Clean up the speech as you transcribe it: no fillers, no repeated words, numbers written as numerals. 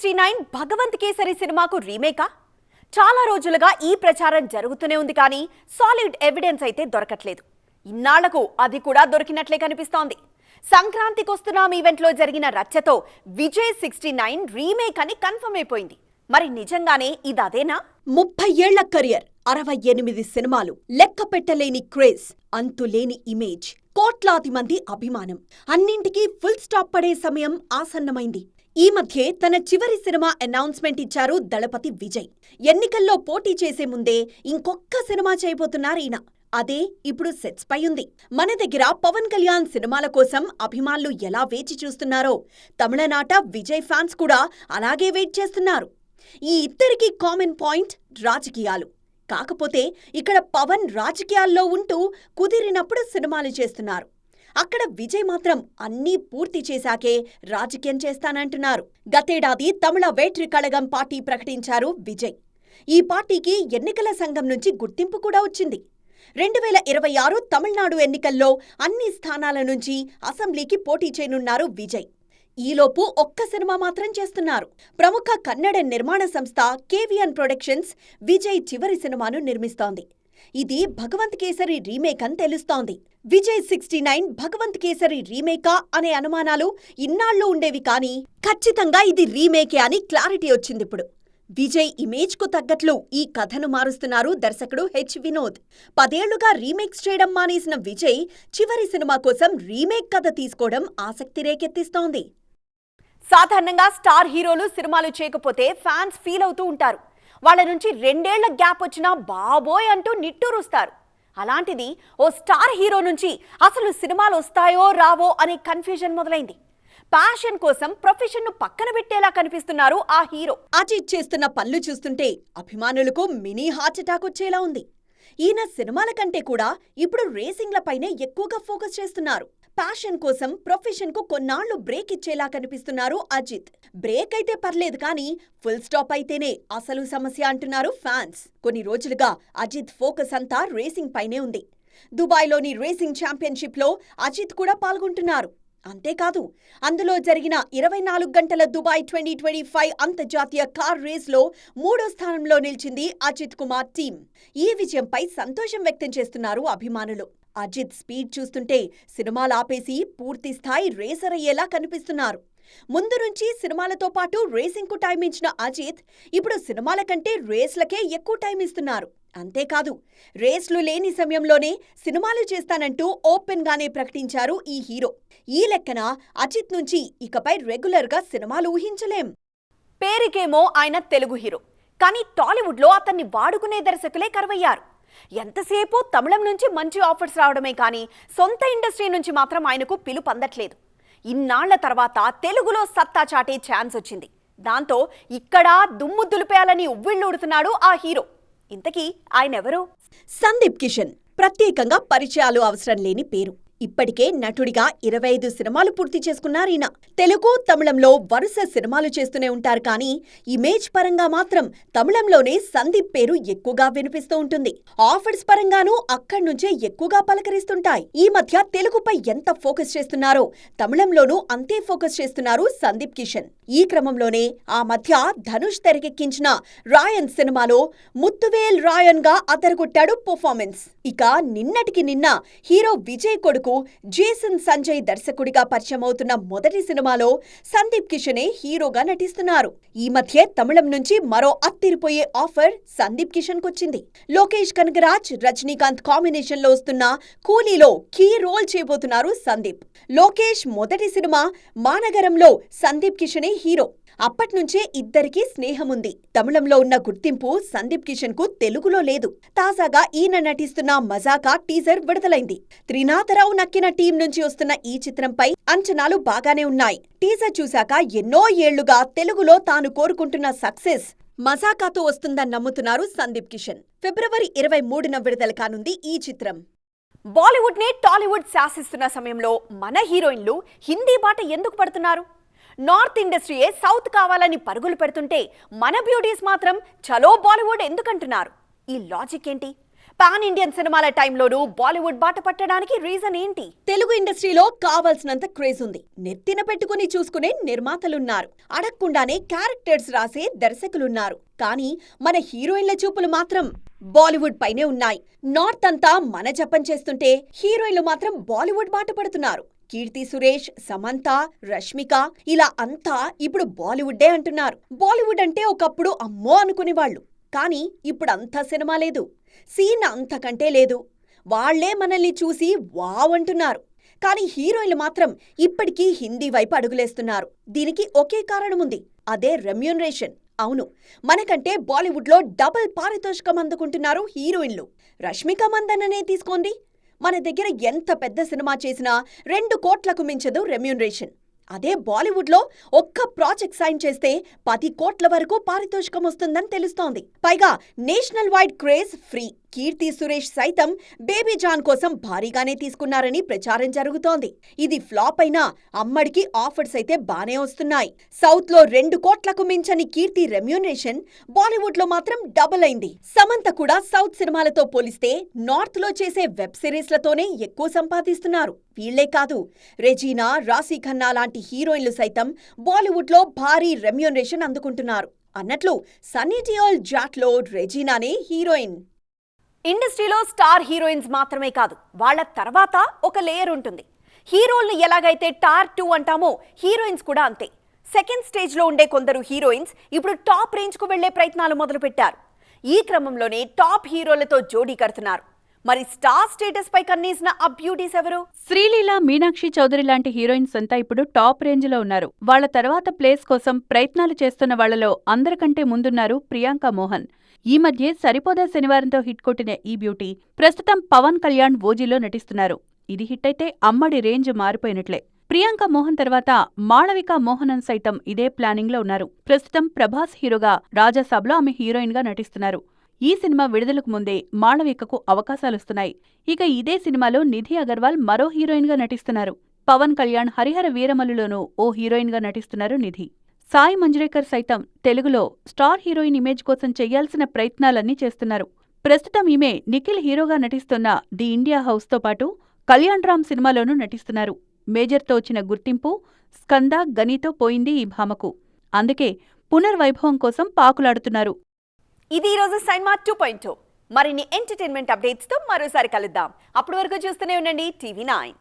69 భగవంత్ కేసరి సినిమాకు రీమేకా? చాలా రోజులుగా ఈ ప్రచారం జరుగుతూనే ఉంది కానీ సాలిడ్ ఎవిడెన్స్ అయితే దొరకట్లేదు. ఇన్నాళ్లకు అది కూడా దొరికినట్లే కనిపిస్తోంది. సంక్రాంతికి వస్తున్నాం ఈవెంట్లో జరిగిన రచ్చతో విజయ్ 69 రీమేక్ అని కన్ఫర్మ్ అయిపోయింది. మరి నిజంగానే ఇది అదేనా? 30 ఏళ్ల కెరియర్, 68 సినిమాలు, లెక్క పెట్టలేని క్రేజ్, అంతులేని ఇమేజ్, కోట్లాది మంది అభిమానం, అన్నింటికీ ఫుల్ స్టాప్ పడే సమయం ఆసన్నమైంది. ఈ మధ్యే తన చివరి సినిమా అనౌన్స్మెంట్ ఇచ్చారు దళపతి విజయ్. ఎన్నికల్లో పోటీ చేసే ముందే ఇంకొక్క సినిమా చేయబోతున్నారీయన. అదే ఇప్పుడు సెట్స్ పై ఉంది. మన దగ్గర పవన్ కళ్యాణ్ సినిమాల కోసం అభిమానులు ఎలా వేచి చూస్తున్నారో తమిళనాట విజయ్ ఫ్యాన్స్ కూడా అలాగే వెయిట్ చేస్తున్నారు. ఈ ఇద్దరికీ కామన్ పాయింట్ రాజకీయాలు. కాకపోతే ఇక్కడ పవన్ రాజకీయాల్లో ఉంటూ కుదిరినప్పుడు సినిమాలు చేస్తున్నారు. అక్కడ విజయ్ మాత్రం అన్నీ పూర్తి చేశాకే రాజకీయం చేస్తానంటున్నారు. గతేడాది తమిళ వేట్రి కళగం పార్టీ ప్రకటించారు విజయ్. ఈ పార్టీకి ఎన్నికల సంఘం నుంచి గుర్తింపు కూడా వచ్చింది. 2026 తమిళనాడు ఎన్నికల్లో అన్ని స్థానాల నుంచి అసెంబ్లీకి పోటీ చేయనున్నారు విజయ్. ఈలోపు ఒక్క సినిమా మాత్రం చేస్తున్నారు. ప్రముఖ కన్నడ నిర్మాణ సంస్థ కేవిఎన్ ప్రొడక్షన్స్ విజయ్ చివరి సినిమాను నిర్మిస్తోంది. ఇది భగవంత్ కేసరి రీమేక్ అని తెలుస్తోంది. విజయ్ 69 భగవంత్ కేసరి రీమేకా అనే అనుమానాలు ఇన్నాళ్లు ఉండేవి కానీ ఖచ్చితంగా ఇది రీమేకే అని క్లారిటీ వచ్చిందిప్పుడు. విజయ్ ఇమేజ్ కు తగ్గట్లు ఈ కథను మారుస్తున్నారు దర్శకుడు హెచ్ వినోద్. 10 ఏళ్లుగా రీమేక్స్ చేయడం మానేసిన విజయ్ చివరి సినిమా కోసం రీమేక్ కథ తీసుకోవడం ఆసక్తి రేకెత్తిస్తోంది. సాధారణంగా స్టార్ హీరోలు సినిమాలు చేయకపోతే ఫ్యాన్స్ ఫీల్ అవుతూ ఉంటారు. వాళ్ళ నుంచి 2 ఏళ్ల గ్యాప్ వచ్చినా బాబోయ్ అంటూ నిట్టూరుస్తారు. అలాంటిది ఓ స్టార్ హీరో నుంచి అసలు సినిమాలు వస్తాయో రావో అనే కన్ఫ్యూజన్ మొదలైంది. ప్యాషన్ కోసం ప్రొఫెషన్ను పక్కన పెట్టేలా కనిపిస్తున్నారు ఆ హీరో. అజిత్ చేస్తున్న పనులు చూస్తుంటే అభిమానులకు మినీ హార్ట్ అటాక్ వచ్చేలా ఉంది. ఈయన సినిమాల కంటే కూడా ఇప్పుడు రేసింగ్లపైనే ఎక్కువగా ఫోకస్ చేస్తున్నారు. ప్యాషన్ కోసం ప్రొఫెషన్ కు కొన్నాళ్లు బ్రేక్ ఇచ్చేలా కనిపిస్తున్నారు అజిత్. బ్రేక్ అయితే పర్లేదు కానీ ఫుల్ స్టాప్ అయితేనే అసలు సమస్య అంటున్నారు ఫ్యాన్స్. కొన్ని రోజులుగా అజిత్ ఫోకస్ అంతా రేసింగ్ పైనే ఉంది. దుబాయ్లోని రేసింగ్ ఛాంపియన్షిప్ లో అజిత్ కూడా పాల్గొంటున్నారు. అంతేకాదు అందులో జరిగిన 24 గంటల దుబాయ్ 2025 అంతర్జాతీయ కార్ రేస్లో 3వ స్థానంలో నిలిచింది అజిత్ కుమార్ టీం. ఈ విజయంపై సంతోషం వ్యక్తం చేస్తున్నారు అభిమానులు. అజిత్ స్పీడ్ చూస్తుంటే సినిమాలు ఆపేసి పూర్తి స్థాయి రేసర్ అయ్యేలా కనిపిస్తున్నారు. ముందు నుంచి సినిమాలతో పాటు రేసింగ్ కు టైం ఇచ్చిన అజిత్ ఇప్పుడు సినిమాల కంటే రేస్లకే ఎక్కువ టైం ఇస్తున్నారు. అంతేకాదు రేస్లు లేని సమయంలోనే సినిమాలు చేస్తానంటూ ఓపెన్ గానే ప్రకటించారు ఈ హీరో. ఈ లెక్కన అజిత్ నుంచి ఇకపై రెగ్యులర్ గా సినిమాలు ఊహించలేం. పేరుకేమో ఆయన తెలుగు హీరో, కానీ టాలీవుడ్ లో అతన్ని వాడుకునే దర్శకులే కరువయ్యారు. ఎంతసేపు తమిళం నుంచి మంచి ఆఫర్స్ రావడమే కానీ సొంత ఇండస్ట్రీ నుంచి మాత్రం ఆయనకు పిలుపు అందట్లేదు. ఇన్నాళ్ల తర్వాత తెలుగులో సత్తా చాటే ఛాన్స్ వచ్చింది. దాంతో ఇక్కడ దుమ్ము దులిపేయాలని ఉవ్విళ్ళూడుతున్నాడు ఆ హీరో. ఇంతకీ ఆయనెవరు? సందీప్ కిషన్. ప్రత్యేకంగా పరిచయాలు అవసరం లేని పేరు. ఇప్పటికే నటుడిగా 25 సినిమాలు పూర్తి చేసుకున్నారీయన. తెలుగు, తమిళంలో వరుస సినిమాలు చేస్తూనే ఉంటారు కానీ ఇమేజ్ పరంగా మాత్రం తమిళంలోనే సందీప్ పేరు ఎక్కువగా వినిపిస్తూ ఉంటుంది. ఆఫర్స్ పరంగానూ అక్కడ్నుంచే ఎక్కువగా పలకరిస్తుంటాయి. ఈ మధ్య తెలుగుపై ఎంత ఫోకస్ చేస్తున్నారో తమిళంలోనూ అంతే ఫోకస్ చేస్తున్నారు సందీప్ కిషన్. ఈ క్రమంలోనే ఆ మధ్య ధనుష్ తెరకెక్కించిన రాయన్ సినిమాలో ముత్తువేల్ రాయన్ గా అదరగొట్టాడు పర్ఫార్మెన్స్. ఇక నిన్నటికి నిన్న హీరో విజయ్ కొడుకు జేసన్ సంజయ్ దర్శకుడిగా పరిచయమవుతున్న మొదటి సినిమాలో సందీప్ కిషనే హీరోగా నటిస్తున్నారు. ఈ మధ్య తమిళం నుంచి మరో అత్తిరిపోయే ఆఫర్ సందీప్ కిషన్ కొచ్చింది. లోకేష్ కనగరాజ్, రజనీకాంత్ కాంబినేషన్ లో వస్తున్న కూలీలో కీ రోల్ చేయబోతున్నారు సందీప్. లోకేష్ మొదటి సినిమా మానగరంలో సందీప్ కిషనే హీరో. అప్పట్నుంచే ఇద్దరికీ స్నేహముంది. తమిళంలో ఉన్న గుర్తింపు సందీప్ కిషన్ కు తెలుగులో లేదు. తాజాగా ఈయన నటిస్తున్న మజాకా టీజర్ విడుదలైంది. త్రినాథరావు నక్కిన టీం నుంచి వస్తున్న ఈ చిత్రంపై అంచనాలు బాగానే ఉన్నాయి. టీజర్ చూశాక ఎన్నో ఏళ్లుగా తెలుగులో తాను కోరుకుంటున్న సక్సెస్ మజాకాతో వస్తుందని నమ్ముతున్నారు సందీప్ కిషన్. ఫిబ్రవరి 23న విడుదల కానుంది ఈ చిత్రం. బాలీవుడ్ నే టాలీవుడ్ శాసిస్తున్న సమయంలో మన హీరోయిన్లు హిందీ బాట ఎందుకు పడుతున్నారు? నార్త్ ఇండస్ట్రీయే సౌత్ కావాలని పరుగులు పెడుతుంటే మన బ్యూటీస్ మాత్రం చలో బాలీవుడ్ ఎందుకంటున్నారు? ఈ లాజిక్ ఏంటి? పాన్ ఇండియన్ సినిమాల టైంలోనూ బాలీవుడ్ బాట పట్టడానికి రీజన్ ఏంటి? తెలుగు ఇండస్ట్రీలో కావాల్సినంత క్రేజ్ ఉంది. నెత్తిన పెట్టుకుని చూసుకునే నిర్మాతలున్నారు. అడగకుండానే క్యారెక్టర్స్ రాసే దర్శకులున్నారు. కానీ మన హీరోయిన్ల చూపులు మాత్రం బాలీవుడ్ పైనే ఉన్నాయి. నార్త్ అంతా మన జపం చేస్తుంటే హీరోయిన్లు మాత్రం బాలీవుడ్ బాట పడుతున్నారు. కీర్తి సురేష్, సమంత, రష్మిక ఇలా అంతా ఇప్పుడు బాలీవుడ్డే అంటున్నారు. బాలీవుడ్ అంటే ఒకప్పుడు అమ్మో అనుకునేవాళ్లు. కానీ ఇప్పుడు అంతా సినిమా లేదు, సీన్ అంతకంటే లేదు. వాళ్లే మనల్ని చూసి వావ్ అంటున్నారు. కానీ హీరోయిన్లు మాత్రం ఇప్పటికీ హిందీ వైపు అడుగులేస్తున్నారు. దీనికి ఒకే కారణముంది, అదే రెమ్యూనరేషన్. అవును, మనకంటే బాలీవుడ్లో డబుల్ పారితోషికం అందుకుంటున్నారు హీరోయిన్లు. రష్మిక మందన్ననే తీసుకోండి, మన దగ్గర ఎంత పెద్ద సినిమా చేసినా 2 కోట్లకు మించదు రెమ్యూనరేషన్. అదే బాలీవుడ్లో ఒక్క ప్రాజెక్ట్ సైన్ చేస్తే 10 కోట్ల వరకు పారితోషికం వస్తుందని తెలుస్తోంది. పైగా national wide craze free. Keerthy Suresh సైతం బేబీ జాన్ కోసం భారీగానే తీసుకున్నారని ప్రచారం జరుగుతోంది. ఇది ఫ్లాప్ అయినా అమ్మడికి ఆఫర్స్ అయితే బానే వస్తున్నాయి. సౌత్ లో 2 కోట్లకు మించని కీర్తి రెమ్యూనరేషన్ బాలీవుడ్ లో మాత్రం డబుల్ అయింది. సమంత కూడా సౌత్ సినిమాలతో పోలిస్తే నార్త్ లో చేసే వెబ్ సిరీస్లతోనే ఎక్కువ సంపాదిస్తున్నారు. వీళ్లే కాదు, రెజీనా, రాశీ ఖన్నా లాంటి హీరోయిన్లు సైతం బాలీవుడ్ లో భారీ రెమ్యూనరేషన్ అందుకుంటున్నారు. అన్నట్లు సన్నీ డియోల్ జాట్లో రెజీనానే హీరోయిన్. ఇండస్ట్రీలో స్టార్ హీరోయిన్స్ మాత్రమే కాదు, వాళ్ల తర్వాత ఒక లేయర్ ఉంటుంది. హీరోల్ని ఎలాగైతే టార్ 2 అంటామో హీరోయిన్స్ కూడా అంతే. సెకండ్ స్టేజ్లో ఉండే కొందరు హీరోయిన్స్ ఇప్పుడు టాప్ రేంజ్కు వెళ్లే ప్రయత్నాలు మొదలుపెట్టారు. ఈ క్రమంలోనే టాప్ హీరోలతో జోడీ కడుతున్నారు. మరి స్టార్ స్టేటస్ పై కన్నేసిన ఆ బ్యూటీస్ ఎవరు? శ్రీలీల, మీనాక్షి చౌదరి లాంటి హీరోయిన్స్ అంతా ఇప్పుడు టాప్ రేంజ్ లో ఉన్నారు. వాళ్ల తర్వాత ప్లేస్ కోసం ప్రయత్నాలు చేస్తున్న వాళ్లలో అందరికంటే ముందున్నారు ప్రియాంక మోహన్. ఈ మధ్య సరిపోదా శనివారంతో హిట్ కొట్టిన ఈ బ్యూటీ ప్రస్తుతం పవన్ కళ్యాణ్ ఓజీలో నటిస్తున్నారు. ఇది హిట్ అయితే అమ్మడి రేంజ్ మారిపోయినట్లే. ప్రియాంక మోహన్ తర్వాత మాళవిక మోహనన్ సైతం ఇదే ప్లానింగ్ లో ఉన్నారు. ప్రస్తుతం ప్రభాస్ హీరోగా రాజాసాబ్లో ఆమె హీరోయిన్ గా నటిస్తున్నారు. ఈ సినిమా విడుదలకు ముందే మాళవికకు అవకాశాలొస్తున్నాయి. ఇక ఇదే సినిమాలో నిధి అగర్వాల్ మరో హీరోయిన్ గా నటిస్తున్నారు. పవన్ కళ్యాణ్ హరిహర వీరమల్లులోనూ ఓ హీరోయిన్ గా నటిస్తున్నారు నిధి. సాయి మంజ్రేకర్ సైతం తెలుగులో స్టార్ హీరోయిన్ ఇమేజ్ కోసం చెయ్యాల్సిన ప్రయత్నాలన్నీ చేస్తున్నారు. ప్రస్తుతం ఈమె నిఖిల్ హీరోగా నటిస్తున్న ది ఇండియా హౌస్తో పాటు కళ్యాణ్ రామ్ సినిమాలోనూ నటిస్తున్నారు. మేజర్తో వచ్చిన గుర్తింపు స్కంద, గనీతో పోయింది ఈ భామకు. అందుకే పునర్వైభవం కోసం పాకులాడుతున్నారు. ఇది ఈరోజు సైన్మా 2.0. మరిన్ని ఎంటర్టైన్మెంట్ అప్డేట్స్తో మరోసారి కలుద్దాం. అప్పటి వరకు చూస్తూనే ఉండండి TV9.